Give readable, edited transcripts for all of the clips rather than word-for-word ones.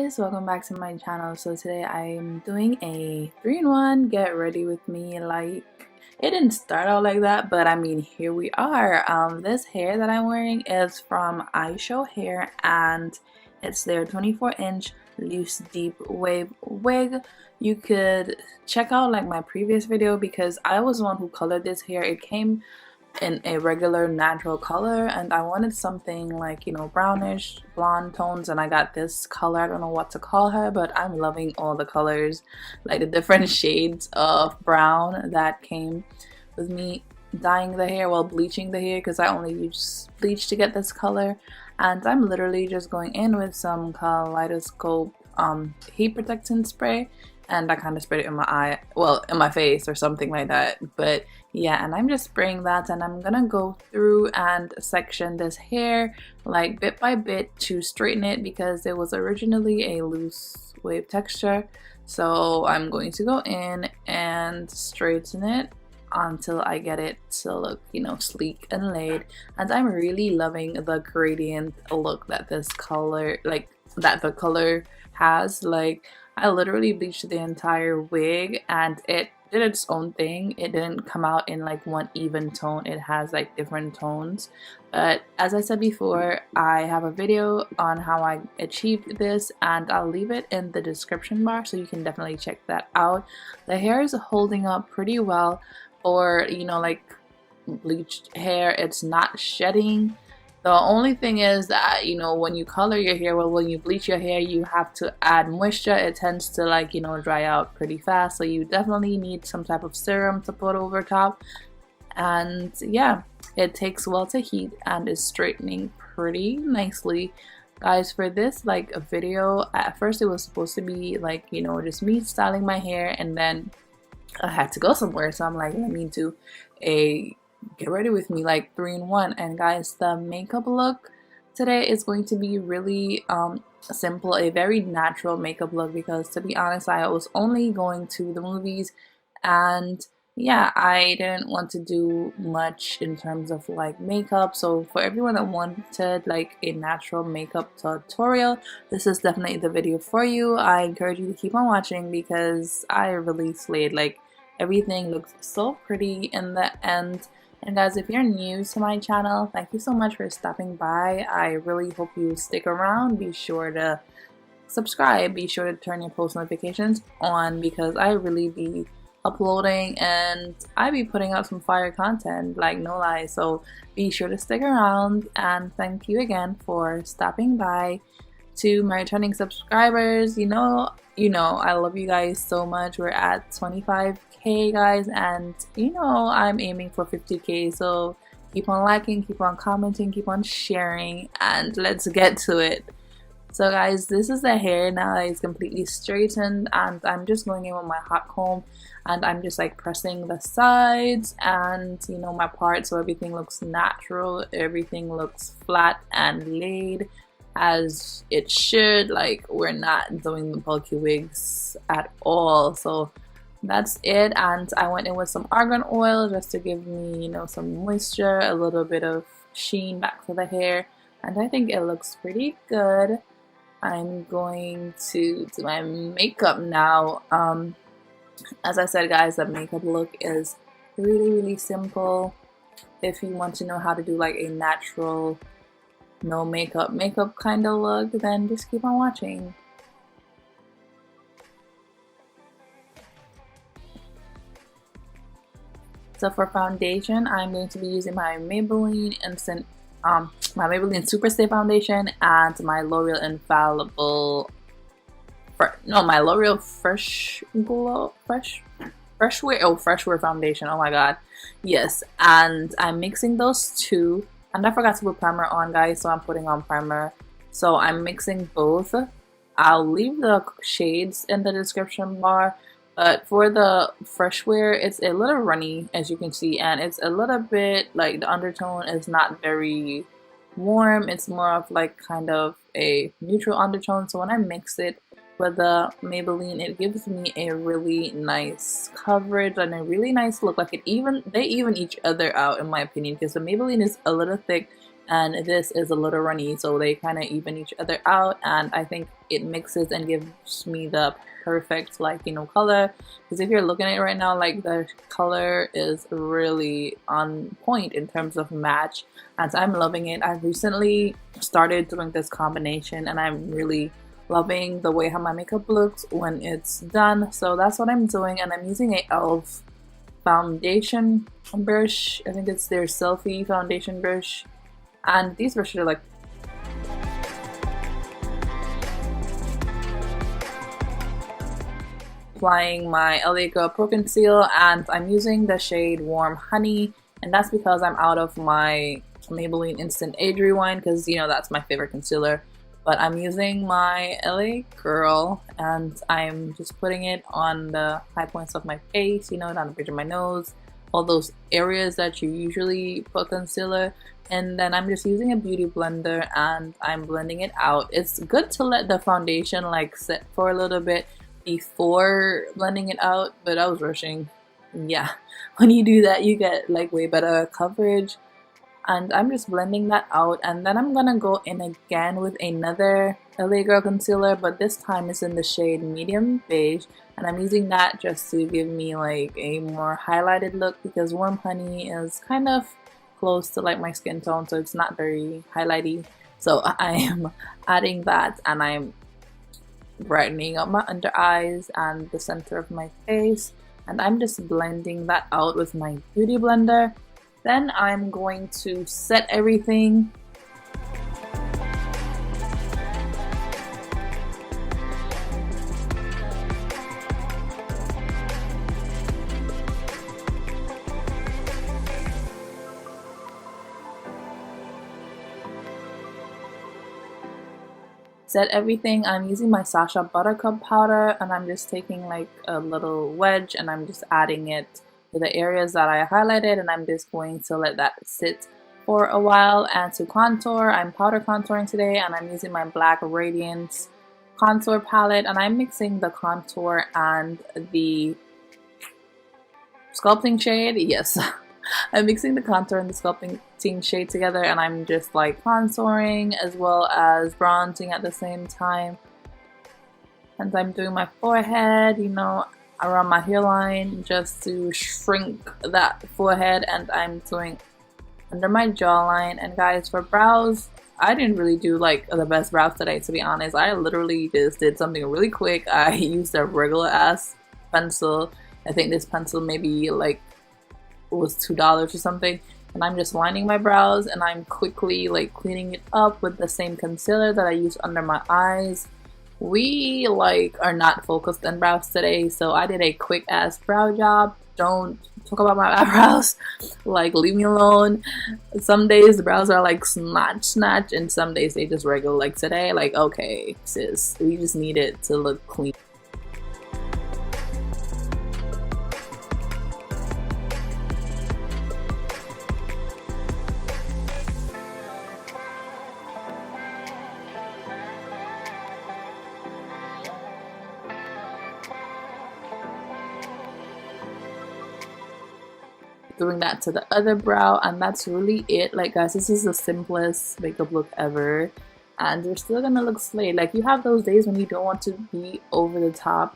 guys, welcome back to my channel. So today I'm doing a 3-in-1 get ready with me. Like, it didn't start out like that, but I mean, here we are. This hair that I'm wearing is from Ishow hair, and it's their 24-inch loose deep wave wig. You could check out like my previous video because I was the one who colored this hair. It came in a regular natural color, and I wanted something like, you know, brownish blonde tones, and I got this color. I don't know what to call her, but I'm loving all the colors, like the different shades of brown that came with me dyeing the hair, well, bleaching the hair, because I only use bleach to get this color. And I'm literally just going in with some kaleidoscope heat protectant spray, and I kind of sprayed it in my eye, well, in my face or something like that. But yeah, and I'm just spraying that, and I'm gonna go through and section this hair like bit by bit to straighten it because it was originally a loose wave texture. So I'm going to go in and straighten it until I get it to look, you know, sleek and laid. And I'm really loving the gradient look that this color, like that the color has. Like, I literally bleached the entire wig and it did its own thing. It didn't come out in like one even tone. It has like different tones. But as I said before, I have a video on how I achieved this, and I'll leave it in the description bar so you can definitely check that out. The hair is holding up pretty well for, you know, like bleached hair. It's not shedding. The only thing is that, you know, when you color your hair, well, when you bleach your hair, you have to add moisture. It tends to, like, you know, dry out pretty fast. So you definitely need some type of serum to put over top. And yeah, it takes well to heat and is straightening pretty nicely. Guys, for this like a video, at first it was supposed to be like, you know, just me styling my hair, and then I had to go somewhere. So I'm like, let me do a get ready with me like 3-in-1. And guys, the makeup look today is going to be really simple, a very natural makeup look, because to be honest, I was only going to the movies, and yeah, I didn't want to do much in terms of like makeup. So for everyone that wanted like a natural makeup tutorial, this is definitely the video for you. I encourage you to keep on watching because I really slayed. Like, everything looks so pretty in the end. And guys, if you're new to my channel, thank you so much for stopping by. I really hope you stick around. Be sure to subscribe. Be sure to turn your post notifications on because I really be uploading and I be putting out some fire content, like no lie. So be sure to stick around, and thank you again for stopping by. To my returning subscribers, you know, I love you guys so much. We're at 25K, guys, and you know I'm aiming for 50K. So keep on liking, keep on commenting, keep on sharing, and let's get to it. So guys, this is the hair now that is completely straightened, and I'm just going in with my hot comb, and I'm just like pressing the sides and, you know, my parts, so everything looks natural, everything looks flat and laid as it should. Like, we're not doing the bulky wigs at all. So that's it. And I went in with some argan oil just to give me, you know, some moisture, a little bit of sheen back to the hair, and I think it looks pretty good. I'm going to do my makeup now. As I said, guys, the makeup look is really simple. If you want to know how to do like a natural no makeup kind of look, then just keep on watching. So for foundation, I'm going to be using my Maybelline Instant my Maybelline Super Stay Foundation and my L'Oreal Infallible my L'Oreal Fresh Wear Foundation. Oh my god, yes. And I'm mixing those two, and I forgot to put primer on, guys, so I'm putting on primer. So I'm mixing both. I'll leave the shades in the description bar, but for the Fresh Wear, it's a little runny, as you can see, and it's a little bit like the undertone is not very warm. It's more of like kind of a neutral undertone. So when I mix it with the Maybelline, it gives me a really nice coverage and a really nice look. Like, they even each other out, in my opinion, because the Maybelline is a little thick and this is a little runny, so they kind of even each other out, and I think it mixes and gives me the perfect, like, you know, color. Because if you're looking at it right now, like, the color is really on point in terms of match, and I'm loving it. I've recently started doing this combination and I'm really loving the way how my makeup looks when it's done. So that's what I'm doing, and I'm using a e.l.f. foundation brush. I think it's their selfie foundation brush, and these brushes are like applying my LA Girl Pro Conceal, and I'm using the shade Warm Honey, and that's because I'm out of my Maybelline Instant Age Rewind, because you know that's my favorite concealer. But I'm using my LA Girl, and I'm just putting it on the high points of my face, you know, down the bridge of my nose, all those areas that you usually put concealer. And then I'm just using a beauty blender and I'm blending it out. It's good to let the foundation like set for a little bit before blending it out, but I was rushing. Yeah, when you do that you get like way better coverage. And I'm just blending that out, and then I'm gonna go in again with another LA Girl concealer, but this time it's in the shade Medium Beige, and I'm using that just to give me like a more highlighted look, because Warm Honey is kind of close to like my skin tone, so it's not very highlighty. So I am adding that, and I'm brightening up my under eyes and the center of my face, and I'm just blending that out with my beauty blender. Then I'm going to set everything. I'm using my Sasha Buttercup powder, and I'm just taking like a little wedge and I'm just adding it to the areas that I highlighted, and I'm just going to let that sit for a while. And to contour, I'm powder contouring today, and I'm using my Black Radiance contour palette, and I'm mixing the contour and the sculpting shade. Yes, I'm mixing the contour and the sculpting shade together, and I'm just like contouring as well as bronzing at the same time. And I'm doing my forehead, you know, around my hairline just to shrink that forehead, and I'm doing under my jawline. And guys, for brows, I didn't really do like the best brows today, to be honest. I literally just did something really quick. I used a regular ass pencil. I think this pencil maybe like was $2 or something, and I'm just lining my brows, and I'm quickly like cleaning it up with the same concealer that I used under my eyes. We like are not focused on brows today, so I did a quick ass brow job. Don't talk about my eyebrows, like leave me alone. Some days the brows are like snatch, and some days they just regular. Like today, like okay sis, we just need it to look clean. Doing that to the other brow, and that's really it. Like guys, this is the simplest makeup look ever, and you're still gonna look slayed. Like you have those days when you don't want to be over the top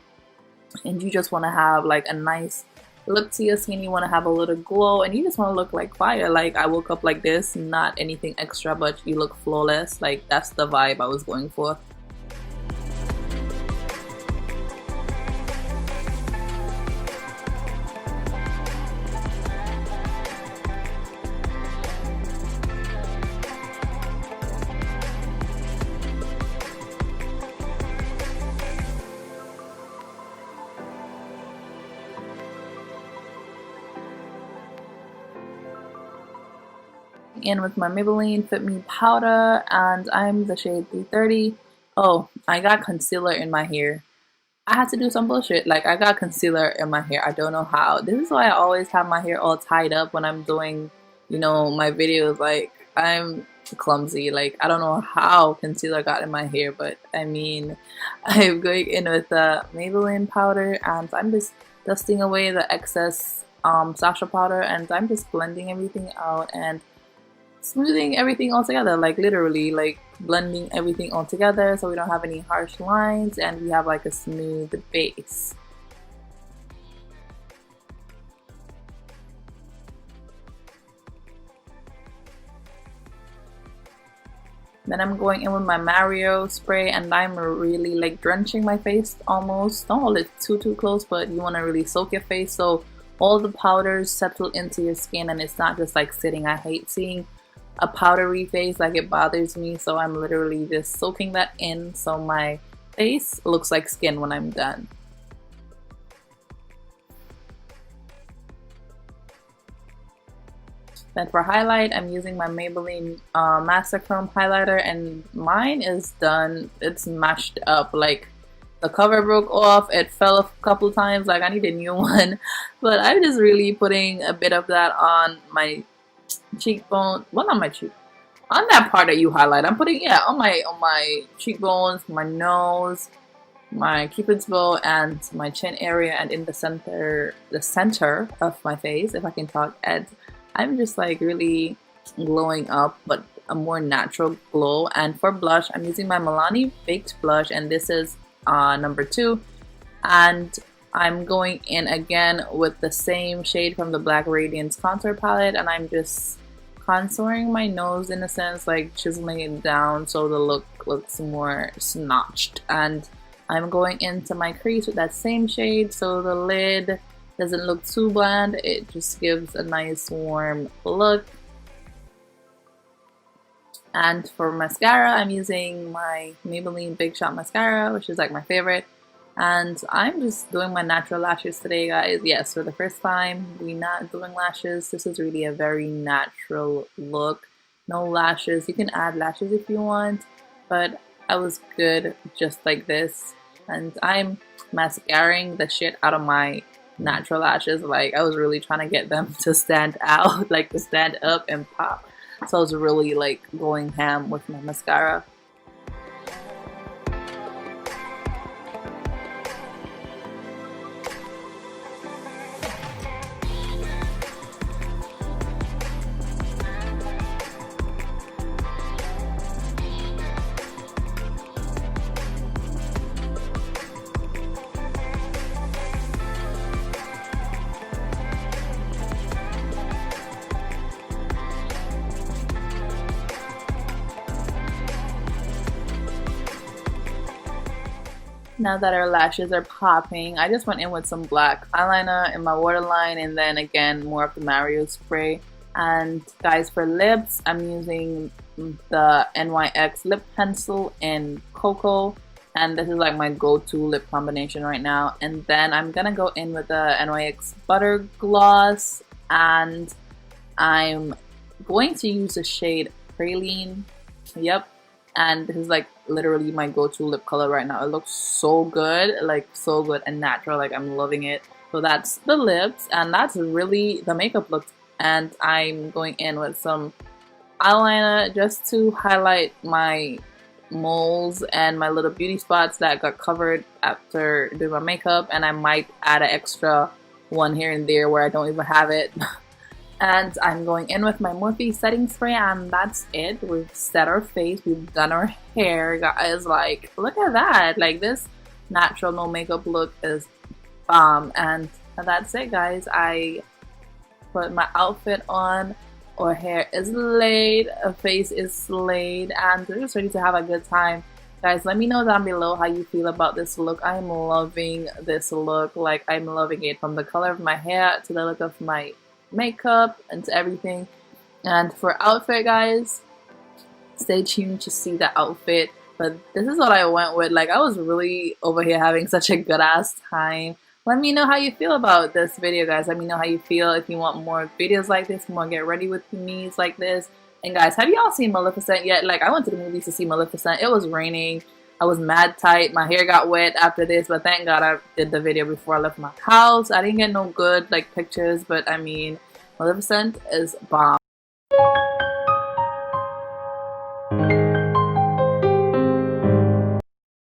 and you just want to have like a nice look to your skin, you want to have a little glow, and you just want to look like fire. Like I woke up like this, not anything extra, but you look flawless. Like that's the vibe I was going for. In with my Maybelline Fit Me powder, and I'm the shade 330. Oh, I got concealer in my hair. I had to do some bullshit. Like I got concealer in my hair. I don't know how. This is why I always have my hair all tied up when I'm doing, you know, my videos. Like I'm clumsy. Like I don't know how concealer got in my hair, but I mean, I'm going in with the Maybelline powder, and I'm just dusting away the excess Sasha powder, and I'm just blending everything out. And smoothing everything all together, like literally like blending everything all together so we don't have any harsh lines and we have like a smooth base. Then I'm going in with my Mario spray and I'm really like drenching my face almost. Don't hold it too close, but you want to really soak your face so all the powders settle into your skin and it's not just like sitting. I hate seeing a powdery face, like it bothers me, so I'm literally just soaking that in so my face looks like skin when I'm done. Then for highlight, I'm using my Maybelline Master Chrome highlighter and mine is done. It's mashed up, like the cover broke off, it fell a couple times, like I need a new one. But I'm just really putting a bit of that on my cheekbone, well not my cheek, on that part that you highlight. I'm putting, yeah, on my cheekbones, my nose, my cupid's bow, and my chin area, and in the center of my face, if I can talk. And I'm just like really glowing up, but a more natural glow. And for blush, I'm using my Milani Baked Blush, and this is number 2. And I'm going in again with the same shade from the Black Radiance contour palette, and I'm just contouring my nose in a sense, like chiseling it down so the look looks more snatched. And I'm going into my crease with that same shade so the lid doesn't look too bland, it just gives a nice warm look. And for mascara, I'm using my Maybelline Big Shot Mascara, which is like my favorite. And I'm just doing my natural lashes today, guys. Yes, for the first time, we're not doing lashes. This is really a very natural look. No lashes. You can add lashes if you want, but I was good just like this. And I'm mascaring the shit out of my natural lashes. Like I was really trying to get them to stand out, like to stand up and pop. So I was really like going ham with my mascara. Now that our lashes are popping, I just went in with some black eyeliner in my waterline and then again more of the Mario spray. And guys, for lips, I'm using the NYX lip pencil in Cocoa, and this is like my go-to lip combination right now. And then I'm gonna go in with the NYX Butter Gloss, and I'm going to use the shade Praline. Yep. And this is like literally my go-to lip color right now. It looks so good, like so good and natural, like I'm loving it. So that's the lips, and that's really the makeup look. And I'm going in with some eyeliner just to highlight my moles and my little beauty spots that got covered after doing my makeup. And I might add an extra one here and there where I don't even have it. And I'm going in with my Morphe setting spray, and that's it. We've set our face, we've done our hair, guys. Like, look at that. Like, this natural no makeup look is bomb. And that's it, guys. I put my outfit on. Our hair is laid, our face is slayed, and we're just ready to have a good time. Guys, let me know down below how you feel about this look. I'm loving this look. Like, I'm loving it, from the color of my hair to the look of my makeup and to everything. And for outfit, guys, stay tuned to see the outfit. But this is what I went with. Like, I was really over here having such a good ass time. Let me know how you feel about this video, guys. Let me know how you feel. If you want more videos like this, more get ready with me's like this. And guys, have y'all seen Maleficent yet? Like, I went to the movies to see Maleficent. It was raining. I was mad tight. My hair got wet after this, but thank God I did the video before I left my house. I didn't get no good like pictures, but I mean, Maleficent is bomb.